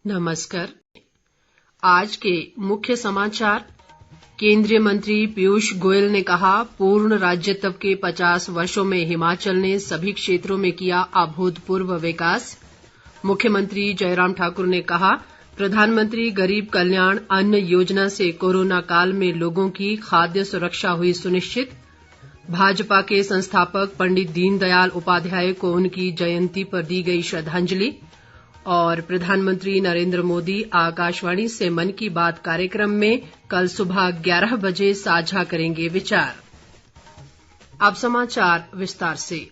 नमस्कार। आज के मुख्य समाचार। केंद्रीय मंत्री पीयूष गोयल ने कहा, पूर्ण राज्यत्व के 50 वर्षों में हिमाचल ने सभी क्षेत्रों में किया अभूतपूर्व विकास। मुख्यमंत्री जयराम ठाकुर ने कहा, प्रधानमंत्री गरीब कल्याण अन्न योजना से कोरोना काल में लोगों की खाद्य सुरक्षा हुई सुनिश्चित। भाजपा के संस्थापक पंडित दीनदयाल उपाध्याय को उनकी जयंती पर दी गई श्रद्धांजलि। और प्रधानमंत्री नरेंद्र मोदी आकाशवाणी से मन की बात कार्यक्रम में कल सुबह 11 बजे साझा करेंगे विचार। अब समाचार विस्तार से।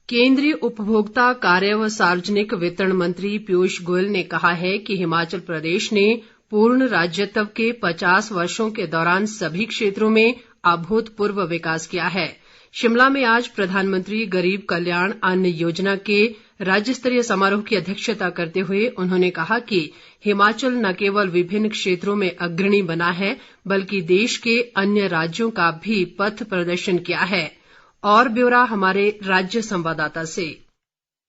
केंद्रीय उपभोक्ता कार्य व सार्वजनिक वितरण मंत्री पीयूष गोयल ने कहा है कि हिमाचल प्रदेश ने पूर्ण राज्यत्व के 50 वर्षों के दौरान सभी क्षेत्रों में अभूतपूर्व विकास किया है। शिमला में आज प्रधानमंत्री गरीब कल्याण अन्न योजना के राज्य स्तरीय समारोह की अध्यक्षता करते हुए उन्होंने कहा कि हिमाचल न केवल विभिन्न क्षेत्रों में अग्रणी बना है, बल्कि देश के अन्य राज्यों का भी पथ प्रदर्शन किया है। और ब्यौरा हमारे राज्य संवाददाता से।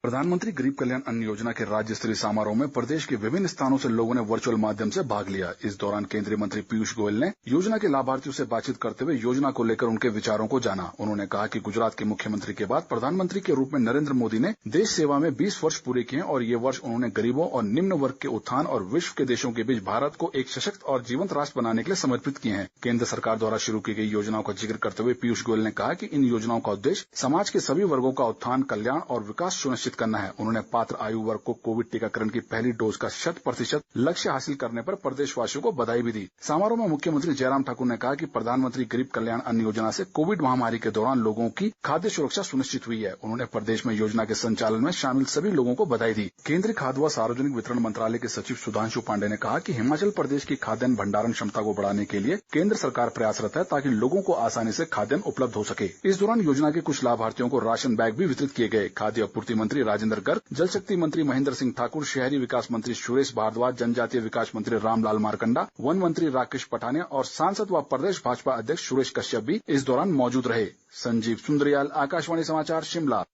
प्रधानमंत्री गरीब कल्याण अन्न योजना के राज्य स्तरीय समारोह में प्रदेश के विभिन्न स्थानों से लोगों ने वर्चुअल माध्यम से भाग लिया। इस दौरान केंद्रीय मंत्री पीयूष गोयल ने योजना के लाभार्थियों से बातचीत करते हुए योजना को लेकर उनके विचारों को जाना। उन्होंने कहा कि गुजरात के मुख्यमंत्री के बाद प्रधानमंत्री के रूप में नरेंद्र मोदी ने देश सेवा में 20 वर्ष पूरे किए और ये वर्ष उन्होंने गरीबों और निम्न वर्ग के उत्थान और विश्व के देशों के बीच भारत को एक सशक्त और जीवंत राष्ट्र बनाने के लिए समर्पित किए हैं। केंद्र सरकार द्वारा शुरू की गई योजनाओं का जिक्र करते हुए पीयूष गोयल ने कहा कि इन योजनाओं का उद्देश्य समाज के सभी वर्गों का उत्थान, कल्याण और विकास सुनिश्चित करना है। उन्होंने पात्र आयु वर्ग को कोविड टीकाकरण की पहली डोज का 100% लक्ष्य हासिल करने पर प्रदेशवासियों को बधाई भी दी। समारोह में मुख्यमंत्री जयराम ठाकुर ने कहा कि प्रधानमंत्री गरीब कल्याण अन्न योजना से कोविड महामारी के दौरान लोगों की खाद्य सुरक्षा सुनिश्चित हुई है। उन्होंने प्रदेश में योजना के संचालन में शामिल सभी लोगों को बधाई दी। केंद्रीय खाद्य व सार्वजनिक वितरण मंत्रालय के सचिव सुधांशु पांडे ने कहा कि हिमाचल प्रदेश की खाद्यान्न भंडारण क्षमता को बढ़ाने के लिए केंद्र सरकार प्रयासरत है ताकि लोगों को आसानी से खाद्यान्न उपलब्ध हो सके। इस दौरान योजना के कुछ लाभार्थियों को राशन बैग भी वितरित किए गए। खाद्य आपूर्ति मंत्री राजेंद्र गर्ग, जल शक्ति मंत्री महेंद्र सिंह ठाकुर, शहरी विकास मंत्री सुरेश भारद्वाज, जनजातीय विकास मंत्री रामलाल मारकंडा, वन मंत्री राकेश पठानिया और सांसद व प्रदेश भाजपा अध्यक्ष सुरेश कश्यप भी इस दौरान मौजूद रहे। संजीव सुंद्रियाल, आकाशवाणी समाचार, शिमला।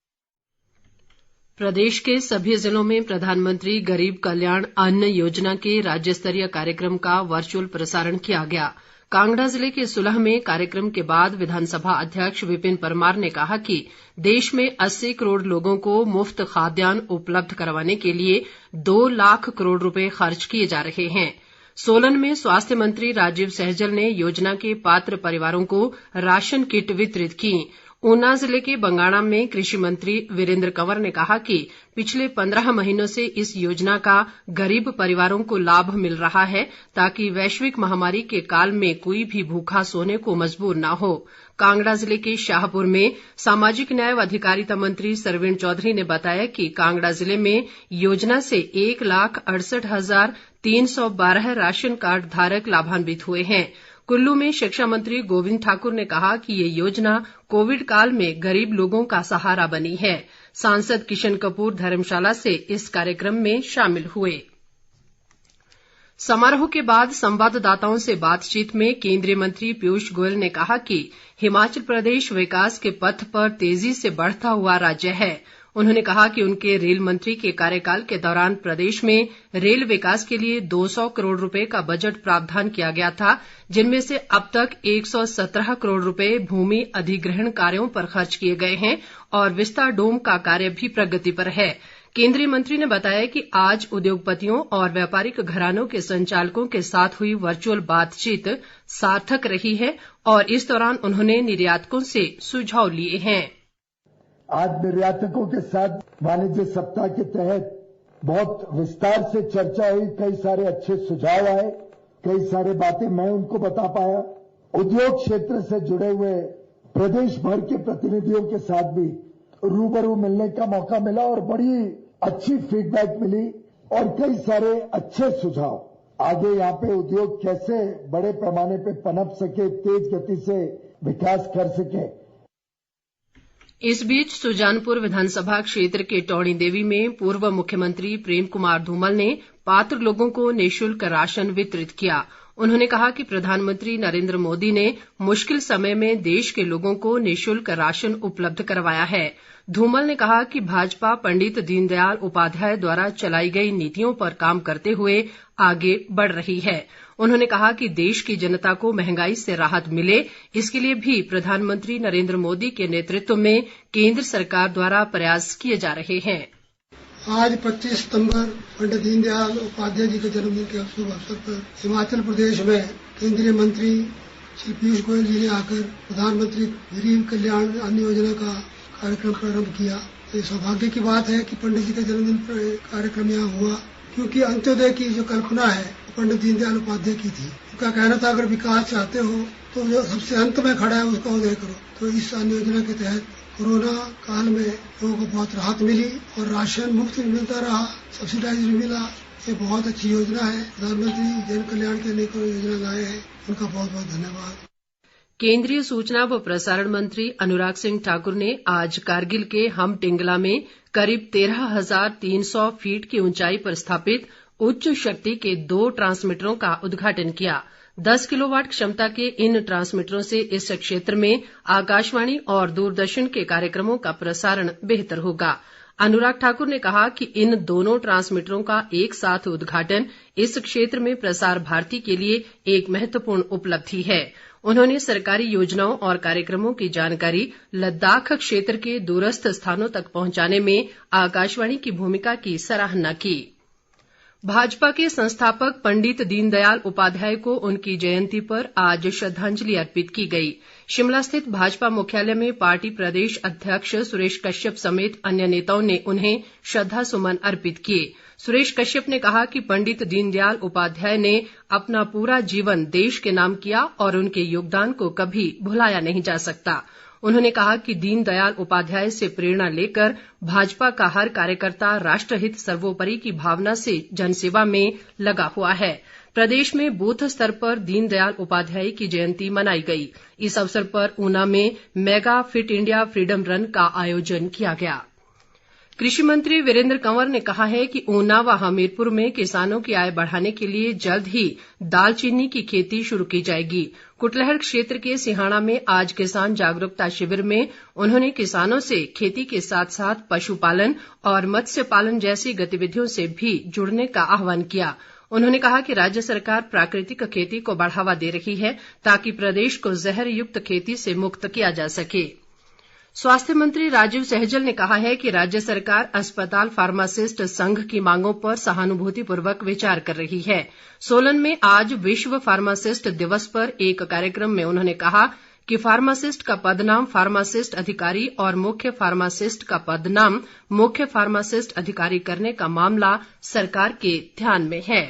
प्रदेश के सभी जिलों में प्रधानमंत्री गरीब कल्याण अन्न योजना के राज्य स्तरीय कार्यक्रम का वर्चुअल प्रसारण किया गया। कांगड़ा जिले के सुलह में कार्यक्रम के बाद विधानसभा अध्यक्ष विपिन परमार ने कहा कि देश में 80 करोड़ लोगों को मुफ्त खाद्यान्न उपलब्ध करवाने के लिए 2 लाख करोड़ रुपए खर्च किए जा रहे हैं। सोलन में स्वास्थ्य मंत्री राजीव सहजल ने योजना के पात्र परिवारों को राशन किट वितरित की। ऊना जिले के बंगाणा में कृषि मंत्री वीरेंद्र कंवर ने कहा कि पिछले 15 महीनों से इस योजना का गरीब परिवारों को लाभ मिल रहा है ताकि वैश्विक महामारी के काल में कोई भी भूखा सोने को मजबूर न हो। कांगड़ा जिले के शाहपुर में सामाजिक न्याय व अधिकारिता मंत्री सरवीण चौधरी ने बताया कि कांगड़ा जिले में योजना से 1,68,312 राशन कार्ड धारक लाभान्वित हुए हैं। कुल्लू में शिक्षा मंत्री गोविंद ठाकुर ने कहा कि ये योजना कोविड काल में गरीब लोगों का सहारा बनी है। सांसद किशन कपूर धर्मशाला से इस कार्यक्रम में शामिल हुए। समारोह के बाद संवाददाताओं से बातचीत में केंद्रीय मंत्री पीयूष गोयल ने कहा कि हिमाचल प्रदेश विकास के पथ पर तेजी से बढ़ता हुआ राज्य है। उन्होंने कहा कि उनके रेल मंत्री के कार्यकाल के दौरान प्रदेश में रेल विकास के लिए 200 करोड़ रुपए का बजट प्रावधान किया गया था, जिनमें से अब तक 117 करोड़ रुपए भूमि अधिग्रहण कार्यों पर खर्च किए गए हैं और विस्ता डोम का कार्य भी प्रगति पर है। केंद्रीय मंत्री ने बताया कि आज उद्योगपतियों और व्यापारिक घरानों के संचालकों के साथ हुई वर्चुअल बातचीत सार्थक रही है और इस दौरान उन्होंने निर्यातकों से सुझाव लिए हैं। आज निर्यातकों के साथ वाणिज्य सप्ताह के तहत बहुत विस्तार से चर्चा हुई, कई सारे अच्छे सुझाव आए, कई सारे बातें मैं उनको बता पाया। उद्योग क्षेत्र से जुड़े हुए प्रदेश भर के प्रतिनिधियों के साथ भी रूबरू मिलने का मौका मिला और बड़ी अच्छी फीडबैक मिली और कई सारे अच्छे सुझाव आगे यहाँ पे उद्योग कैसे बड़े पैमाने पे पनप सके, तेज गति से विकास कर सके। इस बीच सुजानपुर विधानसभा क्षेत्र के टौणी देवी में पूर्व मुख्यमंत्री प्रेम कुमार धूमल ने पात्र लोगों को निःशुल्क राशन वितरित किया। उन्होंने कहा कि प्रधानमंत्री नरेंद्र मोदी ने मुश्किल समय में देश के लोगों को निःशुल्क राशन उपलब्ध करवाया है। धूमल ने कहा कि भाजपा पंडित दीनदयाल उपाध्याय द्वारा चलाई गई नीतियों पर काम करते हुए आगे बढ़ रही है। उन्होंने कहा कि देश की जनता को महंगाई से राहत मिले, इसके लिए भी प्रधानमंत्री नरेंद्र मोदी के नेतृत्व में केंद्र सरकार द्वारा प्रयास किए जा रहे हैं। आज 25 सितंबर पंडित दीनदयाल उपाध्याय जी के जन्मदिन के शुभ अवसर पर हिमाचल प्रदेश में केंद्रीय मंत्री श्री पीयूष गोयल जी ने आकर प्रधानमंत्री गरीब कल्याण अन्न योजना का कार्यक्रम प्रारंभ किया। ये सौभाग्य की बात है कि पंडित जी का जन्मदिन कार्यक्रम यहाँ हुआ, क्योंकि अंत्योदय की जो कल्पना है पंडित दीनदयाल उपाध्याय की थी। उनका कहना था अगर विकास चाहते हो तो जो सबसे अंत में खड़ा है उसका उदय करो। तो इस अन्न योजना के तहत कोरोना काल में लोगों को बहुत राहत मिली और राशन मुफ्त मिलता रहा, सब्सिडाइज भी मिला। ये बहुत अच्छी योजना है। प्रधानमंत्री जन कल्याण के अनेकों योजना लाए हैं, उनका बहुत बहुत धन्यवाद। केंद्रीय सूचना व प्रसारण मंत्री अनुराग सिंह ठाकुर ने आज कारगिल के हमटिंगला में करीब 13,300 फीट की ऊंचाई पर स्थापित उच्च शक्ति के 2 ट्रांसमीटरों का उद्घाटन किया। 10 किलोवाट क्षमता के इन ट्रांसमीटरों से इस क्षेत्र में आकाशवाणी और दूरदर्शन के कार्यक्रमों का प्रसारण बेहतर होगा। अनुराग ठाकुर ने कहा कि इन दोनों ट्रांसमीटरों का एक साथ उद्घाटन इस क्षेत्र में प्रसार भारती के लिए एक महत्वपूर्ण उपलब्धि है। उन्होंने सरकारी योजनाओं और कार्यक्रमों की जानकारी लद्दाख क्षेत्र के दूरस्थ स्थानों तक पहुंचाने में आकाशवाणी की भूमिका की सराहना की। भाजपा के संस्थापक पंडित दीनदयाल उपाध्याय को उनकी जयंती पर आज श्रद्धांजलि अर्पित की गई। शिमला स्थित भाजपा मुख्यालय में पार्टी प्रदेश अध्यक्ष सुरेश कश्यप समेत अन्य नेताओं ने उन्हें श्रद्धासुमन अर्पित किए। सुरेश कश्यप ने कहा कि पंडित दीनदयाल उपाध्याय ने अपना पूरा जीवन देश के नाम किया और उनके योगदान को कभी भुलाया नहीं जा सकता। उन्होंने कहा कि दीनदयाल उपाध्याय से प्रेरणा लेकर भाजपा का हर कार्यकर्ता राष्ट्रहित सर्वोपरि की भावना से जनसेवा में लगा हुआ है। प्रदेश में बूथ स्तर पर दीनदयाल उपाध्याय की जयंती मनाई गई। इस अवसर पर ऊना में mega fit India freedom run का आयोजन किया गया। कृषि मंत्री वीरेंद्र कंवर ने कहा है कि ऊना व हमीरपुर में किसानों की आय बढ़ाने के लिए जल्द ही दालचीनी की खेती शुरू की जाएगी। कुटलैहड़ क्षेत्र के सिहाना में आज किसान जागरूकता शिविर में उन्होंने किसानों से खेती के साथ साथ पशुपालन और मत्स्य पालन जैसी गतिविधियों से भी जुड़ने का आह्वान किया। उन्होंने कहा कि राज्य सरकार प्राकृतिक खेती को बढ़ावा दे रही है ताकि प्रदेश को जहर युक्त खेती से मुक्त किया जा सके। स्वास्थ्य मंत्री राजीव सहजल ने कहा है कि राज्य सरकार अस्पताल फार्मासिस्ट संघ की मांगों पर सहानुभूतिपूर्वक विचार कर रही है। सोलन में आज विश्व फार्मासिस्ट दिवस पर एक कार्यक्रम में उन्होंने कहा कि फार्मासिस्ट का पदनाम फार्मासिस्ट अधिकारी और मुख्य फार्मासिस्ट का पदनाम मुख्य फार्मासिस्ट अधिकारी करने का मामला सरकार के ध्यान में है।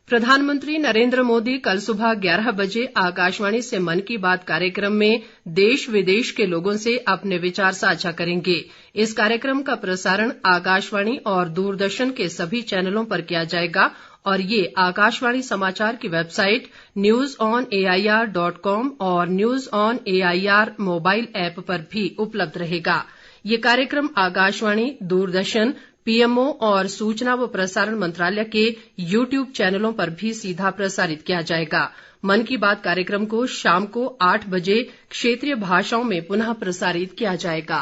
प्रधानमंत्री नरेंद्र मोदी कल सुबह 11 बजे आकाशवाणी से मन की बात कार्यक्रम में देश विदेश के लोगों से अपने विचार साझा करेंगे। इस कार्यक्रम का प्रसारण आकाशवाणी और दूरदर्शन के सभी चैनलों पर किया जाएगा और ये आकाशवाणी समाचार की वेबसाइट newsonair.com और news on AIR mobile app पर भी उपलब्ध रहेगा। ये कार्यक्रम आकाशवाणी, दूरदर्शन, पीएमओ और सूचना व प्रसारण मंत्रालय के YouTube चैनलों पर भी सीधा प्रसारित किया जाएगा। मन की बात कार्यक्रम को शाम को 8 बजे क्षेत्रीय भाषाओं में पुनः प्रसारित किया जाएगा।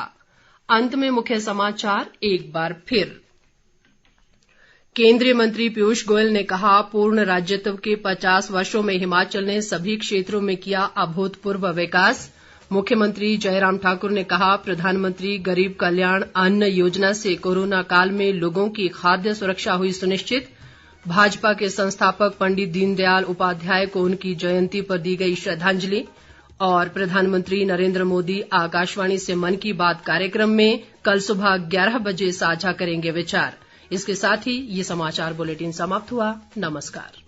अंत में मुख्य समाचार एक बार फिर। केंद्रीय मंत्री पीयूष गोयल ने कहा, पूर्ण राज्यत्व के 50 वर्षों में हिमाचल ने सभी क्षेत्रों में किया अभूतपूर्व विकास। मुख्यमंत्री जयराम ठाकुर ने कहा, प्रधानमंत्री गरीब कल्याण अन्न योजना से कोरोना काल में लोगों की खाद्य सुरक्षा हुई सुनिश्चित। भाजपा के संस्थापक पंडित दीनदयाल उपाध्याय को उनकी जयंती पर दी गई श्रद्धांजलि। और प्रधानमंत्री नरेंद्र मोदी आकाशवाणी से मन की बात कार्यक्रम में कल सुबह 11 बजे साझा करेंगे विचार। इसके साथ ही ये समाचार बुलेटिन समाप्त हुआ। नमस्कार।